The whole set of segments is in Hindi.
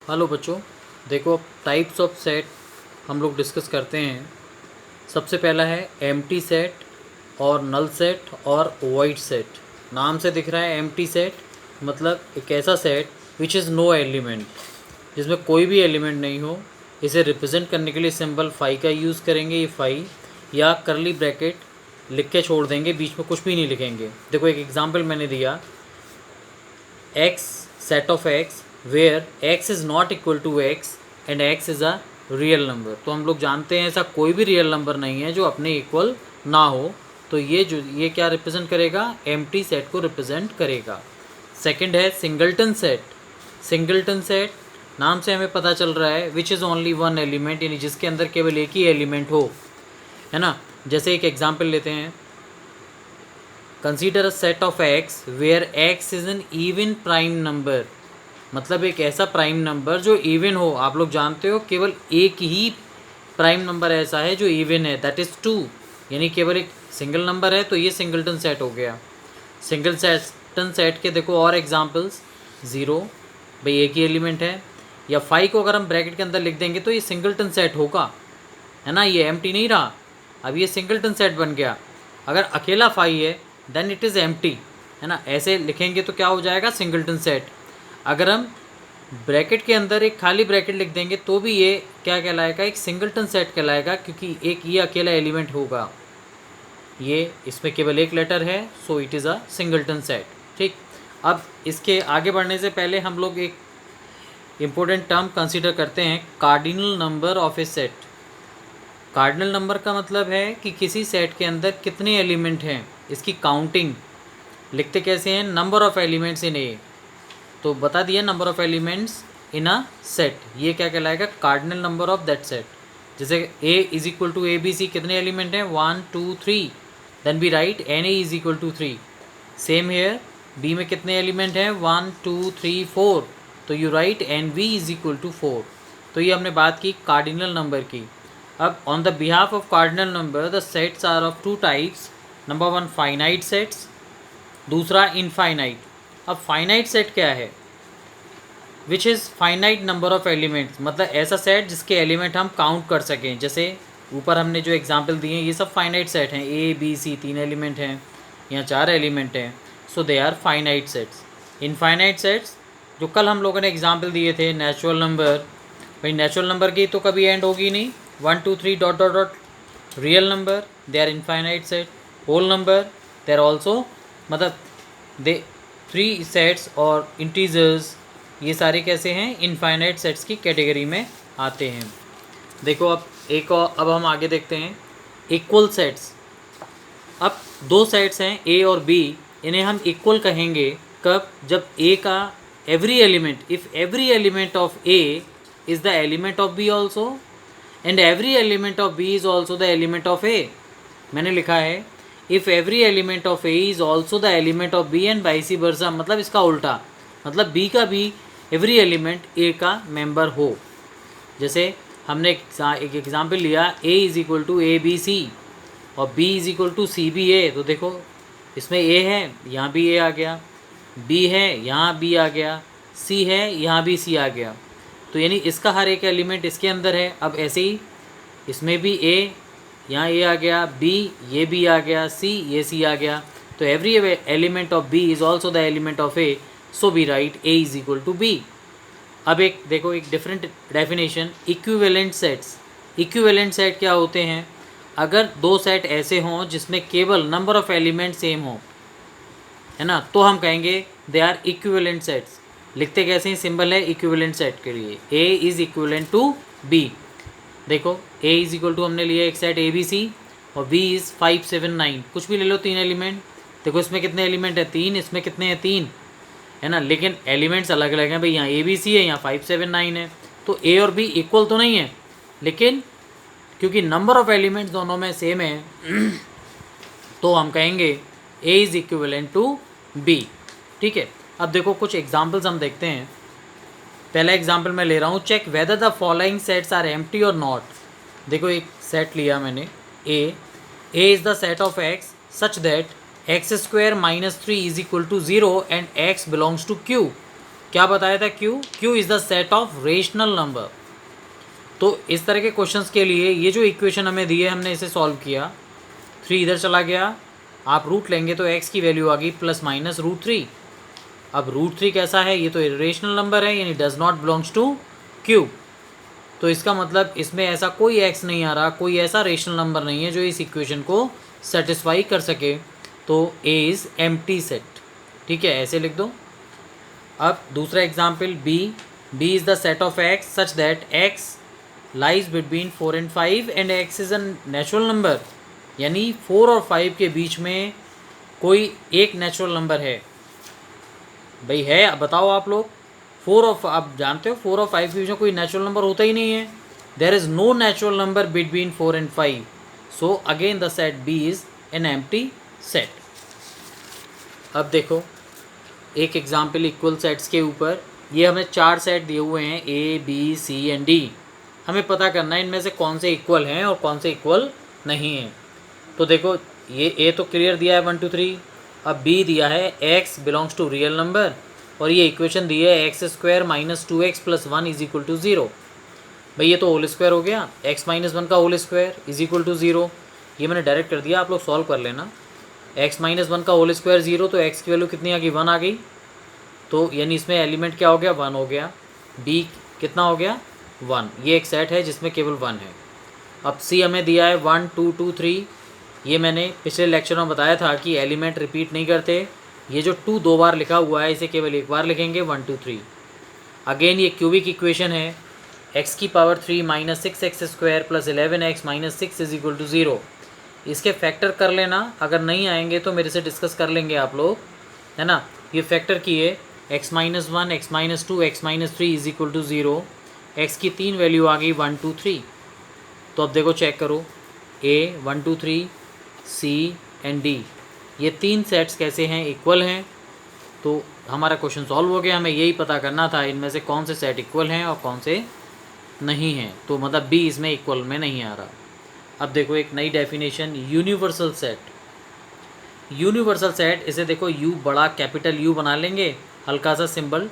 हेलो बच्चों, देखो अब टाइप्स ऑफ सेट हम लोग डिस्कस करते हैं। सबसे पहला है एम्प्टी सेट और नल सेट और वॉइड सेट। नाम से दिख रहा है एम्प्टी सेट मतलब एक ऐसा set which is no element, जिसमें कोई भी एलिमेंट नहीं हो। इसे रिप्रेजेंट करने के लिए सिंबल फाई का यूज़ करेंगे, ये फाई, या करली ब्रैकेट लिख के छोड़ देंगे, बीच में कुछ भी नहीं लिखेंगे। देखो एक एग्जांपल मैंने दिया, x set of x where x is not equal to x and x is a real number. तो हम लोग जानते हैं ऐसा कोई भी रियल नंबर नहीं है जो अपने इक्वल ना हो। तो ये क्या रिप्रेजेंट करेगा? एम्प्टी सेट को रिप्रेजेंट करेगा। सेकंड है सिंगलटन सेट। सिंगलटन सेट नाम से हमें पता चल रहा है which is only one element, यानी जिसके अंदर केवल एक ही एलिमेंट हो, है ना। जैसे एक एग्जाम्पल लेते हैं, consider a set of X where X is an even prime number. मतलब एक ऐसा प्राइम नंबर जो इवन हो। आप लोग जानते हो केवल एक ही प्राइम नंबर ऐसा है जो इवन है, दैट इज़ 2। यानी केवल एक सिंगल नंबर है, तो ये सिंगलटन सेट हो गया। सिंगलटन सेट के देखो और एग्जांपल्स, 0 भाई एक ही एलिमेंट है, या 5 को अगर हम ब्रैकेट के अंदर लिख देंगे तो ये सिंगलटन सेट होगा, है ना। ये एम्प्टी नहीं रहा, अब ये सिंगलटन सेट बन गया। अगर अकेला 5 है देन इट इज़ एम्प्टी, है ना। ऐसे लिखेंगे तो क्या हो जाएगा? Singleton set. अगर हम ब्रैकेट के अंदर एक खाली ब्रैकेट लिख देंगे तो भी ये क्या कहलाएगा? एक सिंगलटन सेट कहलाएगा, क्योंकि एक ये अकेला एलिमेंट होगा। ये इसमें केवल एक लेटर है, so it is a singleton set. ठीक, अब इसके आगे बढ़ने से पहले हम लोग एक इम्पोर्टेंट टर्म कंसीडर करते हैं, cardinal number of A set. Cardinal number का मतलब है कि किसी सेट के अंदर कितने एलिमेंट हैं, इसकी काउंटिंग। लिखते कैसे हैं? Number of elements in A. तो बता दिया number of elements in a set, ये क्या कहलाएगा? Cardinal number of that set. जैसे a is equal to A B C, कितने एलिमेंट हैं? 1 2 3, then we write N A is equal to 3। Same here b में कितने एलिमेंट हैं? 1 2 3 4, तो you write N V is equal to 4। तो ये हमने बात की कार्डिनल नंबर की। अब on the behalf of cardinal number the sets are of two types. Number 1 finite sets, दूसरा इनफाइनाइट। अब फाइनाइट सेट क्या है? Which is finite number of elements, मतलब ऐसा सेट जिसके एलिमेंट हम काउंट कर सकें। जैसे ऊपर हमने जो एग्जांपल दिए हैं ये सब फाइनाइट सेट हैं, ए बी सी 3 एलिमेंट हैं या 4 एलिमेंट हैं, so they are finite sets. Infinite sets जो कल हम लोगों ने एग्जांपल दिए थे, नेचुरल नंबर, भाई नेचुरल नंबर की तो कभी एंड होगी नहीं, 1 2 3 dot dot dot. Real number they are infinite set. Whole number they are also, मतलब दे 3 सेट्स और इंटीजर्स, ये सारे कैसे हैं? इनफाइनाइट सेट्स की कैटेगरी में आते हैं। देखो अब एक और, अब हम आगे देखते हैं इक्वल सेट्स। अब दो सेट्स हैं ए और बी, इन्हें हम इक्वल कहेंगे कब? जब ए का every element, if every element of A is the element of B also and every element of B is also the element of A. मैंने लिखा है if every element of A is also the element of B and vice versa, मतलब इसका उल्टा, मतलब बी का भी एवरी एलिमेंट ए का मेंबर हो। जैसे हमने एक एग्जाम्पल लिया, A is equal to A B C और B is equal to C B A. तो देखो इसमें ए है, यहाँ भी ए आ गया, बी है, यहाँ बी आ गया, सी है, यहाँ भी सी आ गया। तो यानी इसका हर एक एलिमेंट इसके अंदर है। अब ऐसे ही इसमें भी ए, यहाँ ए आ गया, बी, ये बी आ गया, सी, ये सी आ गया। तो every element of B is also the element of A, so we write A is equal to B. अब एक देखो एक different definition, equivalent sets. Equivalent set क्या होते हैं? अगर दो सेट ऐसे हों जिसमें केवल नंबर ऑफ एलिमेंट सेम हो, है ना, तो हम कहेंगे दे आर इक्विवेलेंट सेट्स। लिखते कैसे हैं? सिंबल है इक्विवेलेंट सेट के लिए, A is equivalent to B. देखो ए इज़ इक्वल टू हमने लिया एक सेट ए बी सी और बी इज़ 5 7 9, कुछ भी ले लो, 3 एलिमेंट। देखो इसमें कितने एलिमेंट है? 3, इसमें कितने हैं? 3, है ना। लेकिन एलिमेंट्स अलग अलग हैं भाई, यहाँ ए बी सी है, यहाँ 5 7 9 है। तो ए और बी इक्वल तो नहीं है, लेकिन क्योंकि नंबर ऑफ एलिमेंट्स दोनों में सेम है तो हम कहेंगे A is equivalent to B. ठीक है, अब देखो कुछ एग्जांपल्स हम देखते हैं। पहला एग्जांपल मैं ले रहा हूँ, check whether the following sets are empty और नॉट। देखो एक सेट लिया मैंने, A is the set of X such that x² - 3 is equal to 0 and x belongs to Q। क्या बताया था? Q is the set of rational number. तो इस तरह के क्वेश्चंस के लिए ये जो इक्वेशन हमें दी है हमने इसे सॉल्व किया, 3 इधर चला गया, आप रूट लेंगे तो x की वैल्यू आ गई +-√3। अब √3 कैसा है? ये तो इरेशनल नंबर है, यानी does not belongs to Q. तो इसका मतलब इसमें ऐसा कोई x नहीं आ रहा, कोई ऐसा रेशनल नंबर नहीं है जो इस इक्वेशन को सेटिस्फाई कर सके। तो A इज़ एम्प्टी सेट। ठीक है, ऐसे लिख दो। अब दूसरा example B is the set of x such that x lies between 4 and 5 and x is a natural number, यानी 4 और 5 के बीच में कोई एक नेचुरल नंबर है। भाई है, अब बताओ आप लोग। 4 और आप जानते हो 4 और 5 के बीच में कोई नेचुरल नंबर होता ही नहीं है। There is no natural number between 4 and 5। So again the set B is an empty set. अब देखो एक एग्जाम्पल इक्वल सेट्स के ऊपर। ये हमें 4 सेट दिए हुए हैं A B C and D। हमें पता करना है इनमें से कौन से इक्वल हैं और कौन से इक्वल नहीं हैं। तो देखो ये A तो क्लियर दिया है 1 2 3। अब B दिया है x belongs to real number, और ये इक्वेशन दी है x² - 2x + 1 = 0। भाई ये तो होल स्क्वायर हो गया, x - 1 का होल स्क्वायर = 0। ये मैंने डायरेक्ट कर दिया, आप लोग सॉल्व कर लेना। x - 1 का होल स्क्वायर 0, तो x की वैल्यू कितनी आ गई? 1 आ गई। तो यानी इसमें एलिमेंट क्या हो गया? 1 हो गया। B कितना हो गया? 1। ये एक सेट है जिसमें केवल 1 है। अब C हमें दिया है 1 2 2 3। ये मैंने पिछले लेक्चर में बताया था कि एलिमेंट रिपीट नहीं करते। ये जो 2 2 बार लिखा हुआ है इसे केवल एक बार लिखेंगे, 1 2 3। अगेन ये क्यूबिक इक्वेशन है, x की पावर 3 - 6x² + 11x - 6 = 0। इसके फैक्टर कर लेना, अगर नहीं आएंगे तो मेरे से डिस्कस कर लेंगे आप लोग, है ना। ये फैक्टर किए, x - 1 x - 2 x - 3 = 0। x की 3 वैल्यू आ गई 1 2 3। तो अब देखो चेक करो, A 1 2 3 C एंड D, ये 3 सेट्स कैसे हैं? इक्वल हैं। तो हमारा क्वेश्चन सॉल्व हो गया। हमें यही पता करना था इनमें से कौन से सेट इक्वल हैं और कौन से नहीं हैं। तो मतलब B इसमें इक्वल में नहीं आ रहा। अब देखो एक नई definition, universal set. Universal set, इसे देखो U बड़ा कैपिटल U बना लेंगे, हल्का सा सिंबल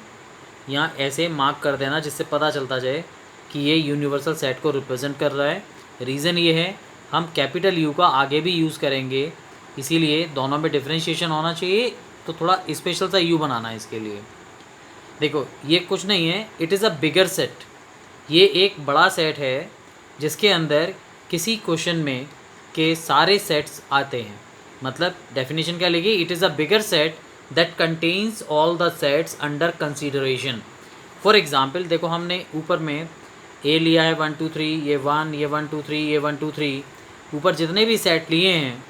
यहाँ ऐसे मार्क कर देना जिससे पता चलता जाए कि ये यूनिवर्सल सेट को रिप्रेजेंट कर रहा है। रीज़न ये है हम कैपिटल U का आगे भी यूज़ करेंगे, इसीलिए दोनों में डिफ्रेंशिएशन होना चाहिए, तो थोड़ा स्पेशल सा U बनाना है इसके लिए। देखो ये कुछ नहीं है, it is a bigger set. ये एक बड़ा सेट है जिसके अंदर किसी क्वेश्चन में के सारे सेट्स आते हैं। मतलब डेफिनेशन क्या लिखी? It is a bigger set that contains all the sets under consideration. For example देखो हमने ऊपर में A लिया है 1 2 3, ये 1, ये 1 2 3, ये 1 2 3, ऊपर जितने भी सेट लिए हैं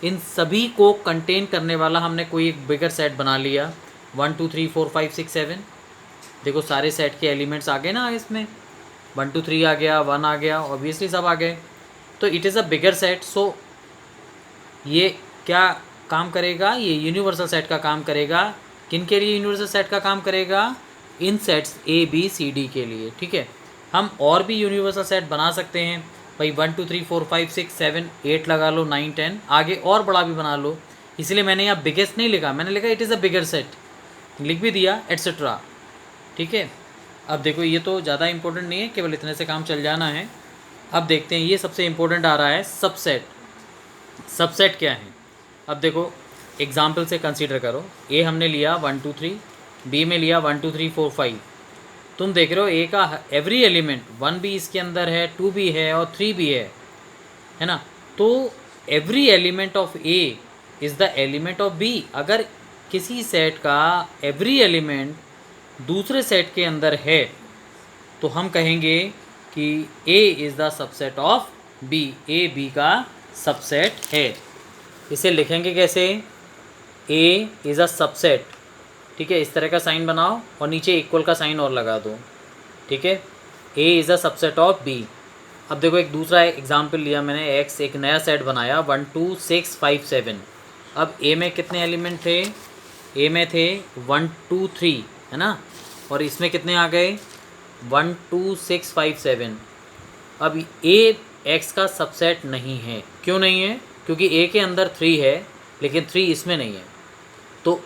इन सभी को कंटेन करने वाला हमने कोई एक बिगर सेट बना लिया। 1 2 3 4 5 6 7, देखो सारे सेट के एलिमेंट्स आ गए ना इसमें, 1 2 3 आ गया, 1 आ गया, ऑब्वियसली सब आ गए। तो it is a bigger set. So ये क्या काम करेगा? ये यूनिवर्सल सेट का काम करेगा। किन के लिए यूनिवर्सल सेट का काम करेगा? इन sets A B C D के लिए। ठीक है, हम और भी यूनिवर्सल सेट बना सकते हैं भाई, 1 2 3 4 5 6 7 8 लगा लो, 9 10, आगे और बड़ा भी बना लो। इसलिए मैंने यहाँ बिगेस्ट नहीं लिखा, मैंने लिखा it is a bigger set, लिख भी दिया एट्सेट्रा। ठीक है, अब देखो ये तो ज़्यादा इंपॉर्टेंट नहीं है, केवल इतने से काम चल जाना है। अब देखते हैं ये सबसे इम्पोर्टेंट आ रहा है, सबसेट। सबसेट क्या है? अब देखो एग्जाम्पल से कंसीडर करो, ए हमने लिया 1 2 3, बी में लिया 1 2 3 4 5। तुम देख रहे हो ए का एवरी एलिमेंट 1 भी इसके अंदर है, 2 भी है और 3 भी है ना। तो every element of A is the element of B. अगर किसी सेट का एवरी एलिमेंट दूसरे सेट के अंदर है तो हम कहेंगे कि A is the subset of B, A B का सबसेट है। इसे लिखेंगे कैसे? A is a subset. ठीक है, इस तरह का साइन बनाओ और नीचे इक्वल का साइन और लगा दो। ठीक है, A is a subset of B. अब देखो एक दूसरा एग्जाम्पल लिया मैंने, एक्स, एक नया सेट बनाया 1 2 6 5 7। अब ए में कितने एलिमेंट थे? ए में थे 1 2 3, है ना, और इसमें कितने आ गए? 1 2 6 5 7। अब ए एक्स का सबसेट नहीं है। क्यों नहीं है? क्योंकि ए के अंदर 3 है लेकिन 3 इसमें नहीं है, तो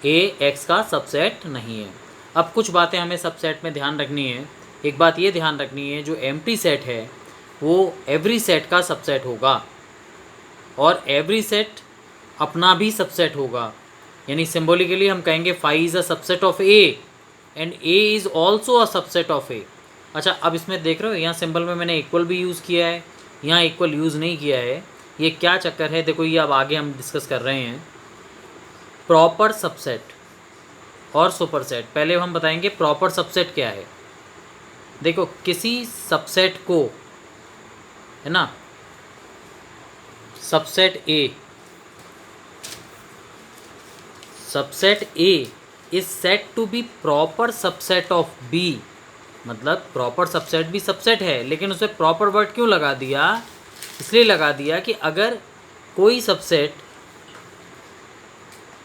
ए एक्स का सबसेट नहीं है। अब कुछ बातें हमें सबसेट में ध्यान रखनी है। एक बात ये ध्यान रखनी है, जो एम्प्टी सेट है वो एवरी सेट का सबसेट होगा और एवरी सेट अपना भी सबसेट होगा। यानी सिम्बोलिकली हम कहेंगे phi is a subset of A and A is also a subset of A. अच्छा, अब इसमें देख रहे हो यहाँ सिंबल में मैंने इक्वल भी यूज़ किया है, यहाँ इक्वल यूज़ नहीं किया है। ये क्या चक्कर है, देखो ये अब आगे हम डिस्कस कर रहे हैं। प्रॉपर सबसेट और सुपरसेट, पहले हम बताएंगे प्रॉपर सबसेट क्या है। देखो किसी सबसेट को, है ना, subset A is set to B proper subset of B. मतलब प्रॉपर सबसेट भी सबसेट है, लेकिन उसे प्रॉपर वर्ड क्यों लगा दिया, इसलिए लगा दिया कि अगर कोई सबसेट,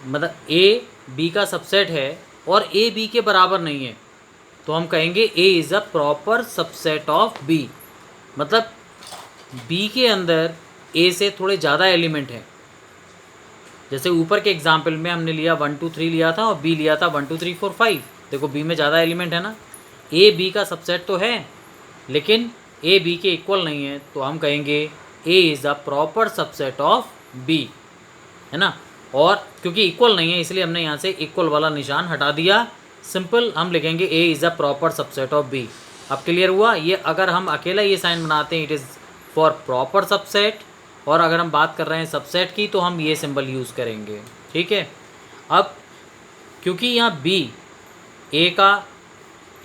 मतलब ए बी का सबसेट है और ए बी के बराबर नहीं है, तो हम कहेंगे A is a proper subset of B. मतलब बी के अंदर ए से थोड़े ज़्यादा एलिमेंट हैं। जैसे ऊपर के एग्जाम्पल में हमने लिया 1 2 3 लिया था और बी लिया था 1 2 3 4 5। देखो बी में ज़्यादा एलिमेंट है ना। ए बी का सबसेट तो है लेकिन ए बी के इक्वल नहीं है, तो हम कहेंगे A is a proper subset of B, है ना। और क्योंकि इक्वल नहीं है इसलिए हमने यहाँ से इक्वल वाला निशान हटा दिया। सिंपल हम लिखेंगे A is a proper subset of B. अब क्लियर हुआ। ये अगर हम अकेला ये साइन बनाते हैं it is for proper subset, और अगर हम बात कर रहे हैं सबसेट की तो हम ये सिंबल यूज़ करेंगे, ठीक है। अब क्योंकि यहाँ बी ए का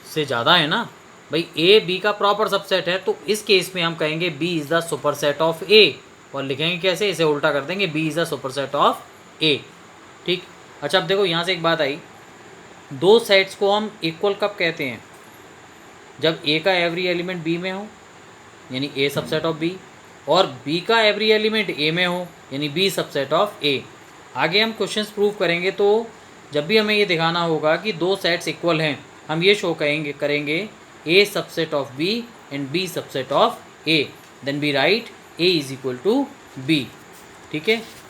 से ज़्यादा है ना भाई, ए बी का प्रॉपर सबसेट है, तो इस केस में हम कहेंगे B is the superset of A. और लिखेंगे कैसे, इसे उल्टा कर देंगे, B is the superset of A, ठीक। अच्छा अब देखो यहाँ से एक बात आई, दो सेट्स को हम इक्वल कब कहते हैं, जब ए का एवरी एलिमेंट बी में हो यानी ए सबसेट ऑफ बी, और बी का एवरी एलिमेंट ए में हो यानी बी सबसेट ऑफ ए। आगे हम क्वेश्चंस प्रूव करेंगे, तो जब भी हमें ये दिखाना होगा कि दो सेट्स इक्वल हैं, हम ये शो करेंगे A subset of B and B subset of A, then B right A is equal to B, ठीक है।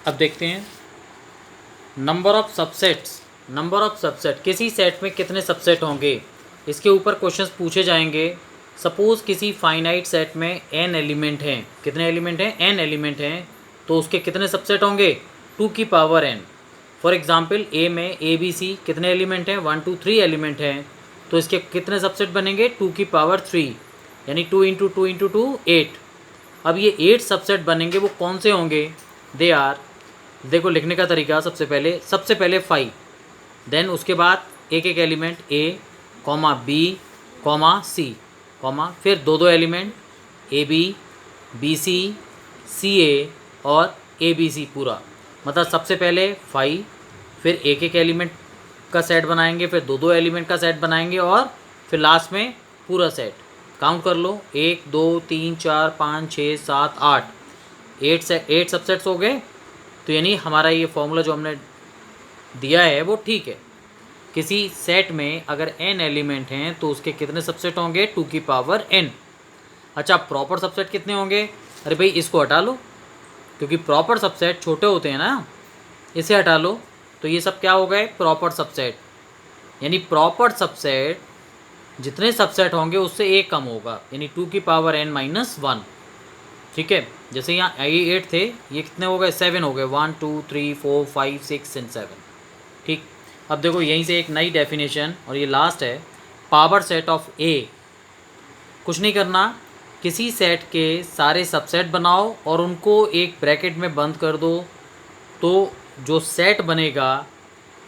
अब देखते हैं number of subsets. Number of subset, किसी सेट में कितने सबसेट होंगे, इसके ऊपर क्वेश्चंस पूछे जाएंगे। सपोज़ किसी फाइनाइट सेट में n एलिमेंट हैं, कितने एलिमेंट हैं, n एलिमेंट हैं, तो उसके कितने सबसेट होंगे, 2 की पावर n। फॉर एग्जांपल ए में ए बी सी कितने एलिमेंट हैं, 1 2 3 एलिमेंट हैं, तो इसके कितने सबसेट बनेंगे, 2 की पावर 3 यानी 2 इंटू 2 इंटू 2 8। अब ये 8 सबसेट बनेंगे, वो कौन से होंगे, दे आर, देखो लिखने का तरीका, सबसे पहले 5, देन उसके बाद एक एक एलिमेंट ए comma B comma C comma, फिर दो एलिमेंट ए बी सी ए और ए बी सी पूरा। मतलब सबसे पहले 5, फिर एक एक एलिमेंट का सेट बनाएंगे, फिर दो एलिमेंट का सेट बनाएंगे और फिर लास्ट में पूरा सेट। काउंट कर लो, 1 2 3 4 5 6 7 8, 8 सबसेट्स हो गए। तो यानी हमारा ये फॉर्मूला जो हमने दिया है वो ठीक है। किसी सेट में अगर n एलिमेंट हैं तो उसके कितने सबसेट होंगे, 2 की पावर n। अच्छा प्रॉपर सबसेट कितने होंगे, अरे भाई इसको हटा लो क्योंकि प्रॉपर सबसेट छोटे होते हैं ना, इसे हटा लो तो ये सब क्या हो गए, प्रॉपर सबसेट। यानी प्रॉपर सबसेट जितने सबसेट होंगे उससे एक कम होगा, यानी 2 की पावर n माइनस 1, ठीक है। जैसे यहाँ ये 8 थे, ये कितने हो गए, 7 हो गए, 1 2 3 4 5 6 एंड 7, ठीक। अब देखो यहीं से एक नई डेफिनेशन, और ये लास्ट है, पावर सेट ऑफ ए। कुछ नहीं करना, किसी सेट के सारे सबसेट बनाओ और उनको एक ब्रैकेट में बंद कर दो, तो जो सेट बनेगा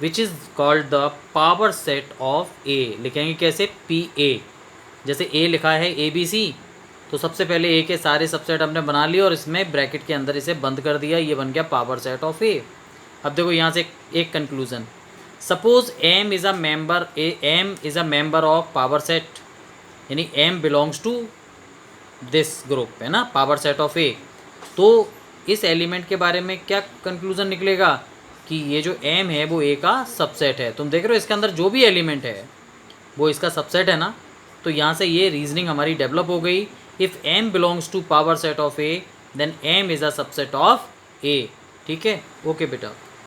which is called the power set of A. लिखेंगे कैसे, पी ए। जैसे ए लिखा है ए बी सी, तो सबसे पहले ए के सारे सबसेट हमने बना लिए और इसमें ब्रैकेट के अंदर इसे बंद कर दिया, ये बन गया पावर सेट ऑफ ए। अब देखो यहाँ से एक conclusion, suppose m is a member of power set, यानी m belongs to this group, है ना, पावर सेट ऑफ a। तो इस एलिमेंट के बारे में क्या कंक्लूजन निकलेगा कि ये जो m है वो a का सबसेट है। तुम देख रहे हो इसके अंदर जो भी एलिमेंट है वो इसका सबसेट है ना। तो यहाँ से ये रीजनिंग हमारी डेवलप हो गई, if m belongs to power set of a then m is a subset of a, ठीक है। ओके बेटा।